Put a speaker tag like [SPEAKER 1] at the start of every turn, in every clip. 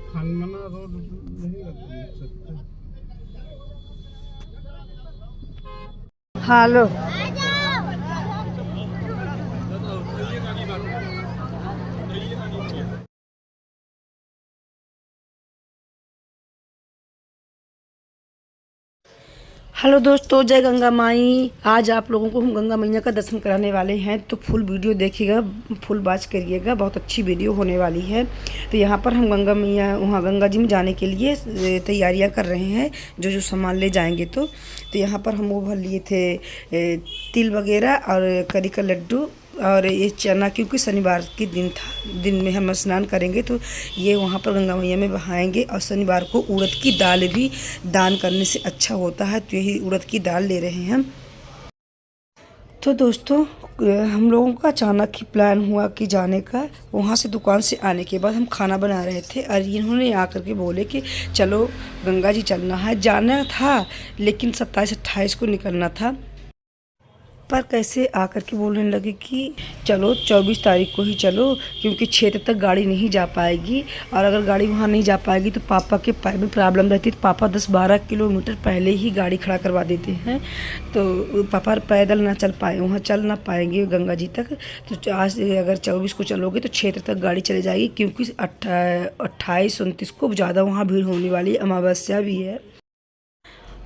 [SPEAKER 1] हनुमाना road नहीं लग सकता।
[SPEAKER 2] हेलो। हेलो दोस्तों, जय गंगा माई। आज आप लोगों को हम गंगा मैया का दर्शन कराने वाले हैं, तो फुल वीडियो देखिएगा, फुल वॉच करिएगा, बहुत अच्छी वीडियो होने वाली है। तो यहाँ पर हम गंगा मैया वहाँ गंगा जी में जाने के लिए तैयारियाँ कर रहे हैं, जो जो सामान ले जाएंगे। तो यहाँ पर हम वो भर लिए थे तिल वगैरह और करी का लड्डू और ये चना, क्योंकि शनिवार के दिन था, दिन में हम स्नान करेंगे तो ये वहाँ पर गंगा मैया में बहाएंगे। और शनिवार को उड़द की दाल भी दान करने से अच्छा होता है, तो यही उड़द की दाल ले रहे हैं हम। तो दोस्तों, हम लोगों का अचानक ही प्लान हुआ कि जाने का। वहाँ से दुकान से आने के बाद हम खाना बना रहे थे और इन्होंने आकर के बोले कि चलो गंगा जी चलना है। जाना था लेकिन 27-28 को निकलना था, पर कैसे आकर के बोलने लगे कि चलो 24 तारीख को ही चलो, क्योंकि 6 तक गाड़ी नहीं जा पाएगी। और अगर गाड़ी वहाँ नहीं जा पाएगी तो पापा के पैर में प्रॉब्लम रहती है, तो पापा 10-12 किलोमीटर पहले ही गाड़ी खड़ा करवा देते हैं। तो पापा पैदल ना चल पाए, वहाँ चल ना पाएंगे गंगा जी तक। तो आज अगर 24 को चलोगे तो 6 तक गाड़ी चली जाएगी, क्योंकि 28-29 को ज़्यादा वहाँ भीड़ होने वाली है, अमावस्या भी है।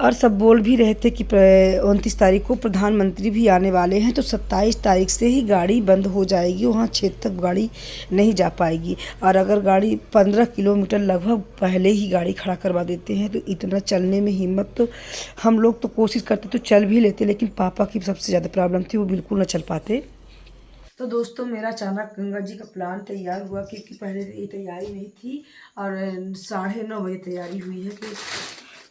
[SPEAKER 2] और सब बोल भी रहे थे कि 29 तारीख को प्रधानमंत्री भी आने वाले हैं, तो 27 तारीख से ही गाड़ी बंद हो जाएगी, वहाँ 6 तक गाड़ी नहीं जा पाएगी। और अगर गाड़ी 15 किलोमीटर लगभग पहले ही गाड़ी खड़ा करवा देते हैं, तो इतना चलने में हिम्मत, तो हम लोग तो कोशिश करते तो चल भी लेते, लेकिन पापा की सबसे ज़्यादा प्रॉब्लम थी, वो बिल्कुल न चल पाते। तो दोस्तों, मेरा अचानक गंगा जी का प्लान तैयार हुआ, क्योंकि पहले ये तैयारी नहीं थी। और 9:30 बजे तैयारी हुई है कि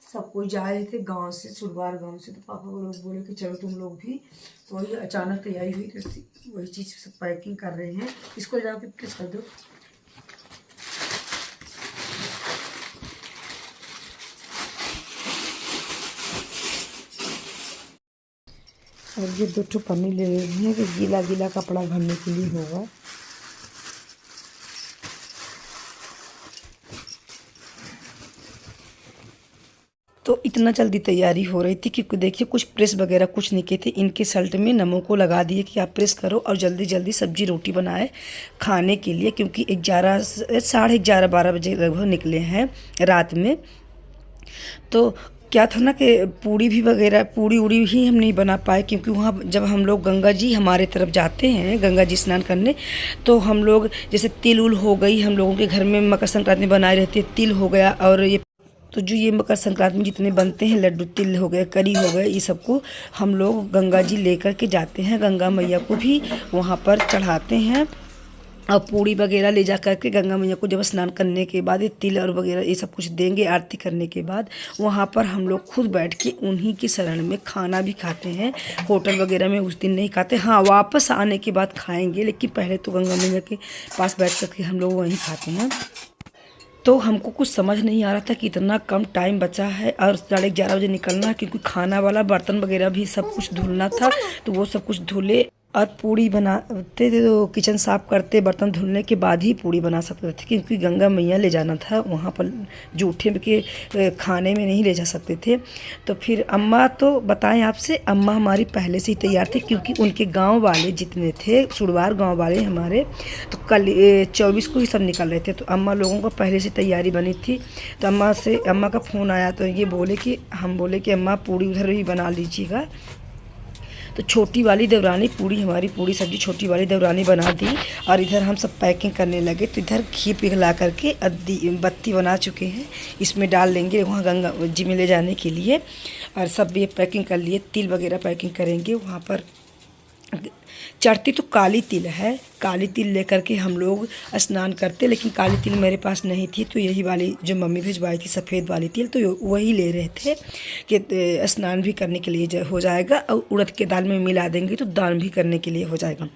[SPEAKER 2] सब कोई जा रहे थे गांव से, सुरवार गांव से। तो पापा वो लोग बोले कि चलो तुम लोग भी। तो वही अचानक तैयारी हुई, तो वही चीज़ सब पैकिंग कर रहे हैं। इसको जाके प्रेस कर दो। और ये 2 पन्नी ले रहे हैं कि गीला गीला कपड़ा भरने के लिए होगा। तो इतना जल्दी तैयारी हो रही थी, क्योंकि देखिए कुछ प्रेस वगैरह कुछ नहीं किए थे। इनके शर्ट में नमों को लगा दिए कि आप प्रेस करो और जल्दी जल्दी सब्जी रोटी बनाए खाने के लिए, क्योंकि 11 साढ़े 11-12 बजे लगभग निकले हैं रात में। तो क्या था ना कि पूड़ी भी वगैरह पूड़ी उड़ी ही हम नहीं बना पाए, क्योंकि वहाँ जब हम लोग गंगा जी हमारे तरफ जाते हैं गंगा जी स्नान करने, तो हम लोग जैसे तिल उल हो गई, हम लोगों के घर में मकर संक्रांति में बनाई रहती है, तिल हो गया। और ये तो जो ये मकर संक्रांति में जितने बनते हैं लड्डू, तिल हो गए, करी हो गए, ये सबको हम लोग गंगा जी लेकर के जाते हैं, गंगा मैया को भी वहाँ पर चढ़ाते हैं। और पूड़ी वगैरह ले जा करके गंगा मैया को जब स्नान करने के बाद ये तिल और वगैरह ये सब कुछ देंगे, आरती करने के बाद वहाँ पर हम लोग खुद बैठ के उन्हीं की शरण में खाना भी खाते हैं। होटल वगैरह में उस दिन नहीं खाते, हाँ वापस आने के बाद खाएंगे, लेकिन पहले तो गंगा मैया के पास बैठ करके हम लोग वहीं खाते हैं। तो हमको कुछ समझ नहीं आ रहा था कि इतना कम टाइम बचा है और 11:30 बजे निकलना है, क्योंकि खाना वाला बर्तन वगैरह भी सब कुछ धुलना था। तो वो सब कुछ धुले और पूड़ी बनाते थे, तो किचन साफ़ करते, बर्तन धुलने के बाद ही पूड़ी बना सकते थे, क्योंकि गंगा मैया ले जाना था वहाँ पर, जूठे के खाने में नहीं ले जा सकते थे। तो फिर अम्मा, तो बताएं आपसे, अम्मा हमारी पहले से ही तैयार थी, क्योंकि उनके गांव वाले जितने थे, सुरवार गांव वाले हमारे, तो कल 24 को ही सब निकल रहे थे। तो अम्मा लोगों को पहले से तैयारी बनी थी। तो अम्मा का फ़ोन आया, तो ये बोले कि हम बोले कि अम्मा पूड़ी उधर ही बना लीजिएगा। तो छोटी वाली देवरानी पूड़ी, हमारी पूड़ी सब्जी छोटी वाली देवरानी बना दी, और इधर हम सब पैकिंग करने लगे। तो इधर घी पिघला करके बत्ती बना चुके हैं, इसमें डाल लेंगे वहाँ गंगा जी में ले जाने के लिए। और सब ये पैकिंग कर लिए, तिल वगैरह पैकिंग करेंगे वहाँ पर। चढ़ती तो काली तिल है, काली तिल लेकर के हम लोग स्नान करते, लेकिन काली तिल मेरे पास नहीं थी, तो यही वाली जो मम्मी भिजवाई थी सफ़ेद वाली तिल, तो वही ले रहे थे कि स्नान भी करने के लिए हो जाएगा, और उड़द के दाल में मिला देंगे तो दान भी करने के लिए हो जाएगा।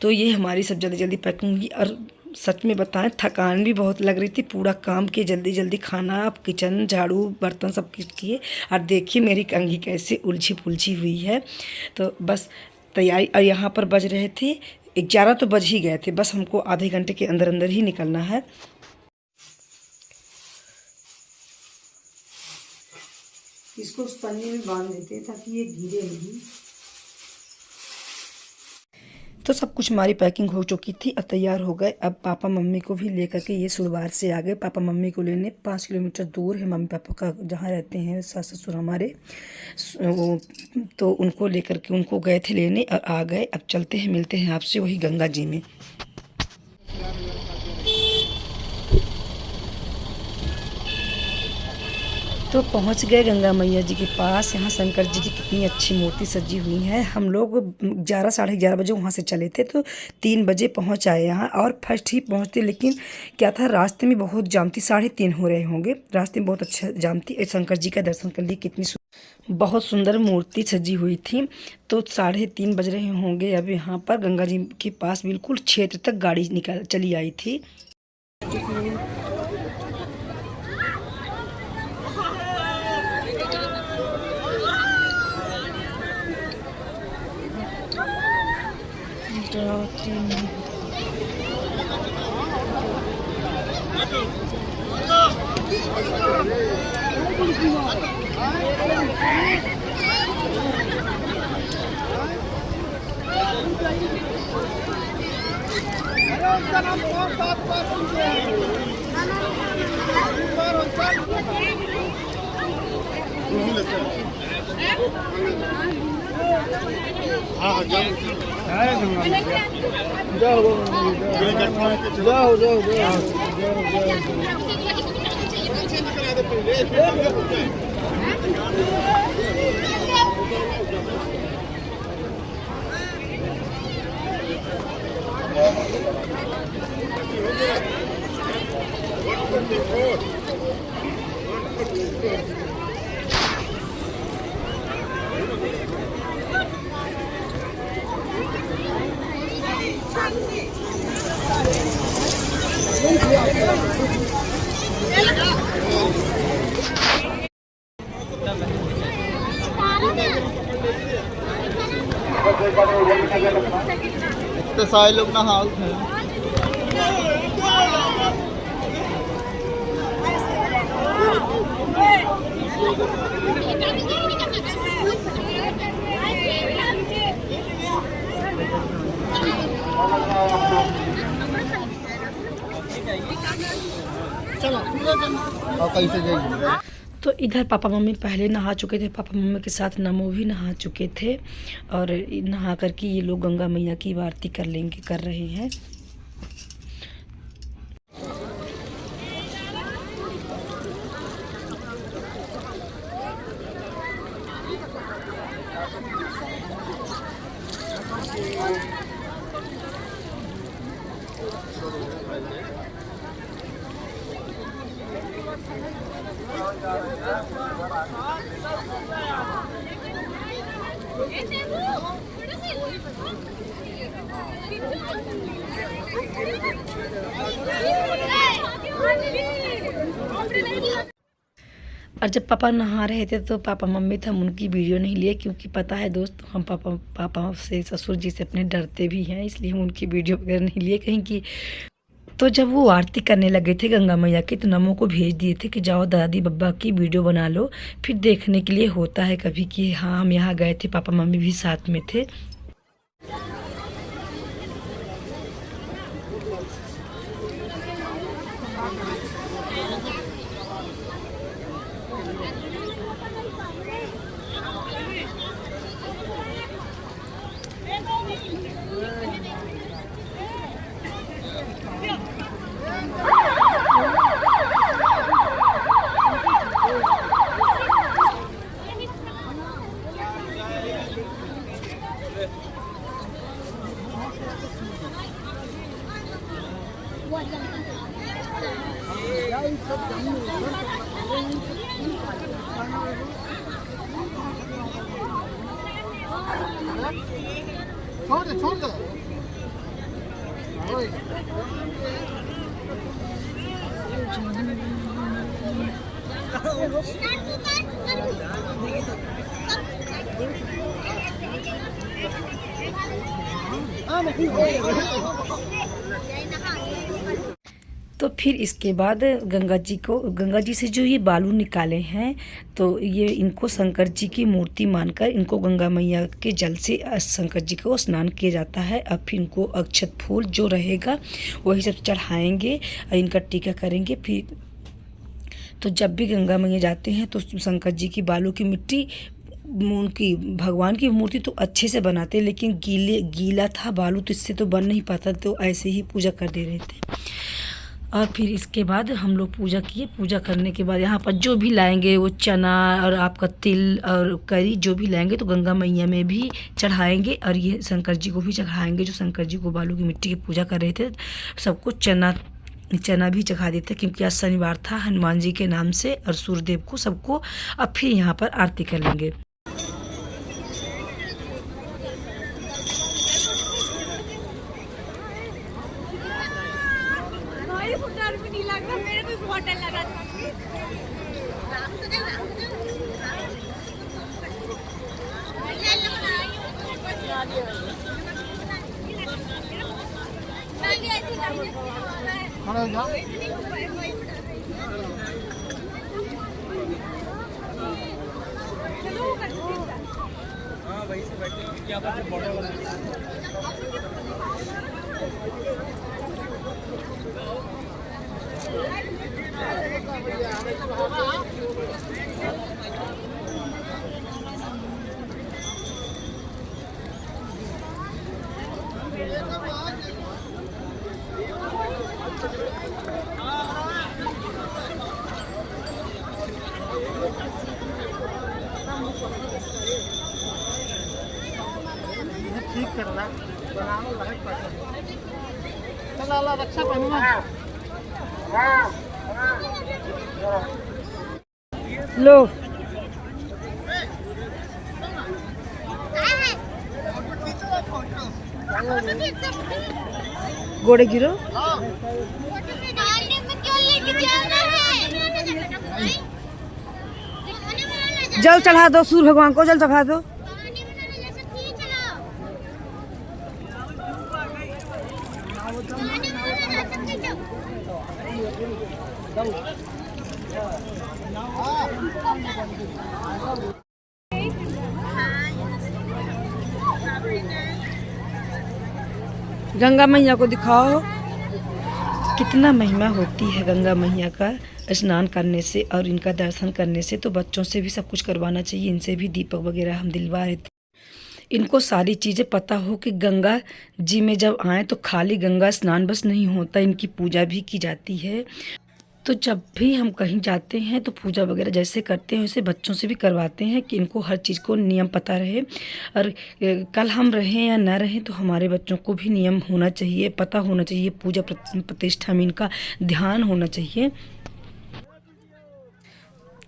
[SPEAKER 2] तो ये हमारी सब जल्दी जल्दी पैकिंग हुई। और सच में बताएं, थकान भी बहुत लग रही थी, पूरा काम किए, जल्दी जल्दी खाना, अब किचन झाड़ू बर्तन सब कुछ किए। और देखिए मेरी कंघी कैसे उलझी पुलझी हुई है। तो बस तैयारी, और यहाँ पर बज रहे थे 11 तो बज ही गए थे, बस हमको आधे घंटे के अंदर अंदर ही निकलना है। इसको उस पन्नी में बांध देते हैं ताकि ये गिरे नहीं। तो सब कुछ हमारी पैकिंग हो चुकी थी और तैयार हो गए। अब पापा मम्मी को भी लेकर के ये सुरवार से आ गए। पापा मम्मी को लेने 5 किलोमीटर दूर है मम्मी पापा का जहाँ रहते हैं सास ससुर हमारे, तो उनको लेकर के उनको गए थे लेने और आ गए। अब चलते हैं, मिलते हैं आपसे वही गंगा जी में। तो पहुंच गए गंगा मैया जी के पास। यहाँ शंकर जी की कितनी अच्छी मूर्ति सजी हुई है। हम लोग 11 साढ़े 11 बजे वहाँ से चले थे, तो 3 बजे पहुँच आए यहाँ और फर्स्ट ही पहुँचते। लेकिन क्या था, रास्ते में बहुत जाम थी, 3:30 हो रहे होंगे, रास्ते में बहुत अच्छा जाम थी। शंकर जी का दर्शन कर लिए, कितनी बहुत सुंदर मूर्ति सजी हुई थी। तो 3:30 बज रहे होंगे। अब यहाँ पर गंगा जी के पास बिल्कुल क्षेत्र तक गाड़ी चली आई थी।
[SPEAKER 1] तो सारे लोग ना हाल थे। कैसे जाइए।
[SPEAKER 2] तो इधर पापा मम्मी पहले नहा चुके थे, पापा मम्मी के साथ नमो भी नहा चुके थे और नहा करके ये लोग गंगा मैया की आरती कर रहे हैं। और जब पापा नहा रहे थे तो पापा मम्मी थे, हम उनकी वीडियो नहीं लिए क्योंकि पता है दोस्त, हम पापा से ससुर जी से अपने डरते भी हैं, इसलिए हम उनकी वीडियो वगैरह नहीं लिए कहीं की। तो जब वो आरती करने लगे थे गंगा मैया की तो नमो को भेज दिए थे कि जाओ दादी बब्बा की वीडियो बना लो। फिर देखने के लिए होता है कभी कि हाँ हम यहाँ गए थे, पापा मम्मी भी साथ में थे।
[SPEAKER 1] छोड़ दो।
[SPEAKER 2] तो फिर इसके बाद गंगा जी से जो ये बालू निकाले हैं, तो ये इनको शंकर जी की मूर्ति मानकर इनको गंगा मैया के जल से शंकर जी को स्नान किया जाता है। अब फिर इनको अक्षत फूल जो रहेगा वही सब चढ़ाएंगे और इनका टीका करेंगे। फिर तो जब भी गंगा मैया जाते हैं तो शंकर जी की बालू की मिट्टी, उनकी भगवान की मूर्ति तो अच्छे से बनाते, लेकिन गीला था बालू, तो इससे तो बन नहीं पाता, तो ऐसे ही पूजा कर दे रहे थे। और फिर इसके बाद हम लोग पूजा किए। पूजा करने के बाद यहाँ पर जो भी लाएंगे वो चना और आपका तिल और करी जो भी लाएंगे तो गंगा मैया में भी चढ़ाएंगे, और ये शंकर जी को भी चढ़ाएंगे। जो शंकर जी को बालू की मिट्टी की पूजा कर रहे थे सबको चना भी चढ़ा देते, क्योंकि आज शनिवार था हनुमान जी के नाम से और सूर्यदेव को सबको। अब फिर यहाँ पर आरती कर लेंगे।
[SPEAKER 1] ठीक कर रहा बनाने लगा चला रक्षा पहनूंगा।
[SPEAKER 2] लो गोड़े गिरो। जल चढ़ा दो, सूर्य भगवान को जल चढ़ा दो। गंगा मैया को दिखाओ कितना महिमा होती है गंगा मैया का स्नान करने से और इनका दर्शन करने से। तो बच्चों से भी सब कुछ करवाना चाहिए, इनसे भी दीपक वगैरह हम दिलवा रहे थे। इनको सारी चीज़ें पता हो कि गंगा जी में जब आए तो खाली गंगा स्नान बस नहीं होता, इनकी पूजा भी की जाती है। तो जब भी हम कहीं जाते हैं तो पूजा वगैरह जैसे करते हैं वैसे बच्चों से भी करवाते हैं कि इनको हर चीज़ को नियम पता रहे। और कल हम रहें या ना रहें तो हमारे बच्चों को भी नियम होना चाहिए, पता होना चाहिए, पूजा प्रतिष्ठा में इनका ध्यान होना चाहिए।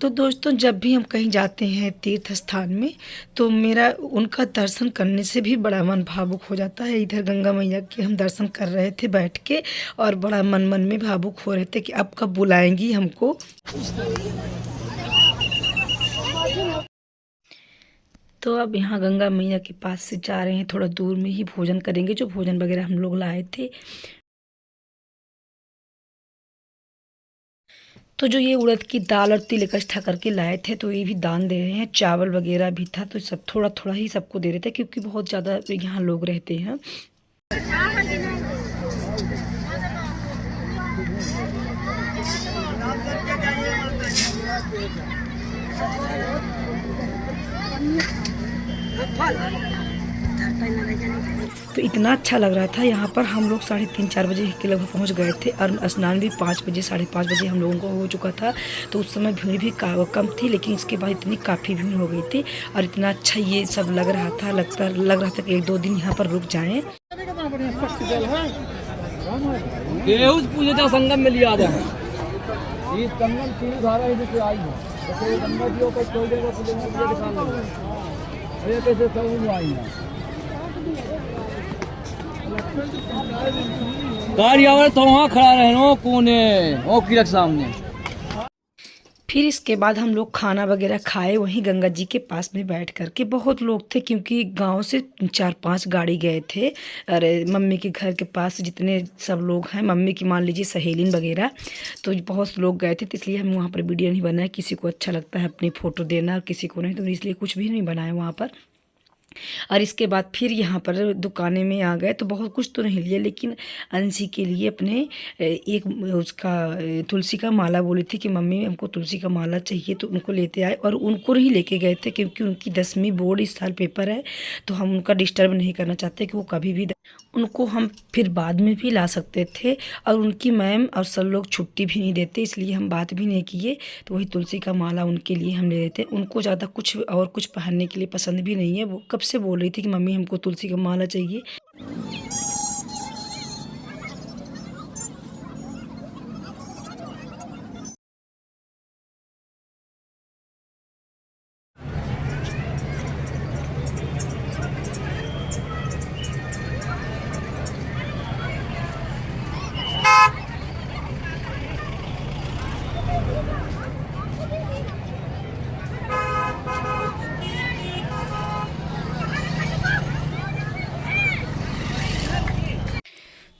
[SPEAKER 2] तो दोस्तों जब भी हम कहीं जाते हैं तीर्थ स्थान में तो मेरा उनका दर्शन करने से भी बड़ा मन भावुक हो जाता है। इधर गंगा मैया के हम दर्शन कर रहे थे बैठ के और बड़ा मन में भावुक हो रहे थे कि अब कब बुलाएंगी हमको। तो अब यहाँ गंगा मैया के पास से जा रहे हैं, थोड़ा दूर में ही भोजन करेंगे, जो भोजन वगैरह हम लोग लाए थे। तो जो ये उड़द की दाल और तिल इकट्ठा करके लाए थे तो ये भी दान दे रहे हैं। चावल वगैरह भी था तो सब थोड़ा थोड़ा ही सबको दे रहे थे क्योंकि बहुत ज़्यादा यहाँ लोग रहते हैं। तो इतना अच्छा लग रहा था यहाँ पर। हम लोग 3:30-4 बजे के लगभग पहुँच गए थे और स्नान भी 5 बजे 5:30 बजे हम लोगों को हो चुका था। तो उस समय भीड़ भी कम थी, लेकिन इसके बाद इतनी काफ़ी भीड़ हो गई थी और इतना अच्छा ये सब लग रहा था कि 1-2 दिन यहाँ पर रुक जाएं।
[SPEAKER 3] पूजा संगम में लिया था गाड़ी आवर तो वहाँ खड़ा रहना कोने ओ किरक सामने।
[SPEAKER 2] फिर इसके बाद हम लोग खाना वगैरह खाए वहीं गंगा जी के पास में बैठ कर के। बहुत लोग थे क्योंकि गांव से 4-5 गाड़ी गए थे। अरे मम्मी के घर के पास जितने सब लोग हैं, मम्मी की मान लीजिए सहेलिन वगैरह, तो बहुत लोग गए थे। तो इसलिए हम वहाँ पर वीडियो नहीं बनाए। किसी को अच्छा लगता है अपनी फ़ोटो देना और किसी को नहीं, तो इसलिए कुछ भी नहीं बनाया वहाँ पर। और इसके बाद फिर यहाँ पर दुकानें में आ गए तो बहुत कुछ तो नहीं लिया, लेकिन अंशी के लिए अपने एक उसका तुलसी का माला बोली थी कि मम्मी हमको तुलसी का माला चाहिए, तो उनको लेते आए। और उनको नहीं लेके गए थे क्योंकि उनकी 10वीं बोर्ड इस साल पेपर है, तो हम उनका डिस्टर्ब नहीं करना चाहते कि वो कभी भी, उनको हम फिर बाद में भी ला सकते थे। और उनकी मैम और सब लोग छुट्टी भी नहीं देते, इसलिए हम बात भी नहीं किए। तो वही तुलसी का माला उनके लिए हम ले लेते। उनको ज़्यादा कुछ और कुछ पहनने के लिए पसंद भी नहीं है। वो कब से बोल रही थी कि मम्मी हमको तुलसी का माला चाहिए।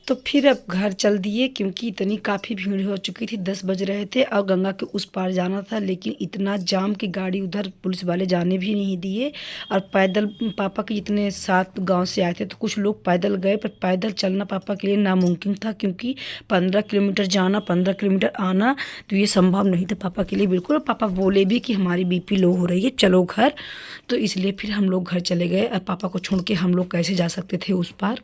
[SPEAKER 2] तो फिर अब घर चल दिए क्योंकि इतनी काफ़ी भीड़ हो चुकी थी। 10 बज रहे थे और गंगा के उस पार जाना था, लेकिन इतना जाम की गाड़ी उधर पुलिस वाले जाने भी नहीं दिए। और पैदल पापा के जितने साथ गांव से आए थे तो कुछ लोग पैदल गए, पर पैदल चलना पापा के लिए नामुमकिन था क्योंकि 15 किलोमीटर जाना 15 किलोमीटर आना, तो ये संभव नहीं था पापा के लिए बिल्कुल। और पापा बोले भी कि हमारी बीपी लो हो रही है, चलो घर। तो इसलिए फिर हम लोग घर चले गए। और पापा को छोड़ के हम लोग कैसे जा सकते थे उस पार।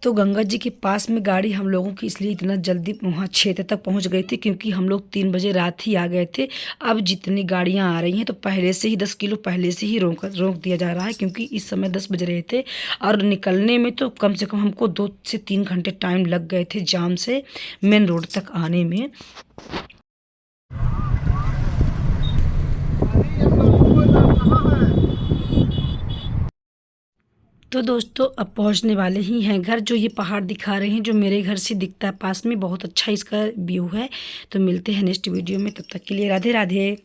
[SPEAKER 2] तो गंगा जी के पास में गाड़ी हम लोगों की इसलिए इतना जल्दी वहाँ क्षेत्र तक पहुँच गई थी क्योंकि हम लोग 3 बजे रात ही आ गए थे। अब जितनी गाड़ियाँ आ रही हैं तो पहले से ही 10 किलो पहले से ही रोक दिया जा रहा है क्योंकि इस समय 10 बज रहे थे। और निकलने में तो कम से कम हमको 2 से 3 घंटे टाइम लग गए थे जाम से मेन रोड तक आने में। तो दोस्तों अब पहुंचने वाले ही हैं घर। जो ये पहाड़ दिखा रहे हैं जो मेरे घर से दिखता है पास में, बहुत अच्छा इसका व्यू है। तो मिलते हैं नेक्स्ट वीडियो में, तब तक के लिए राधे राधे।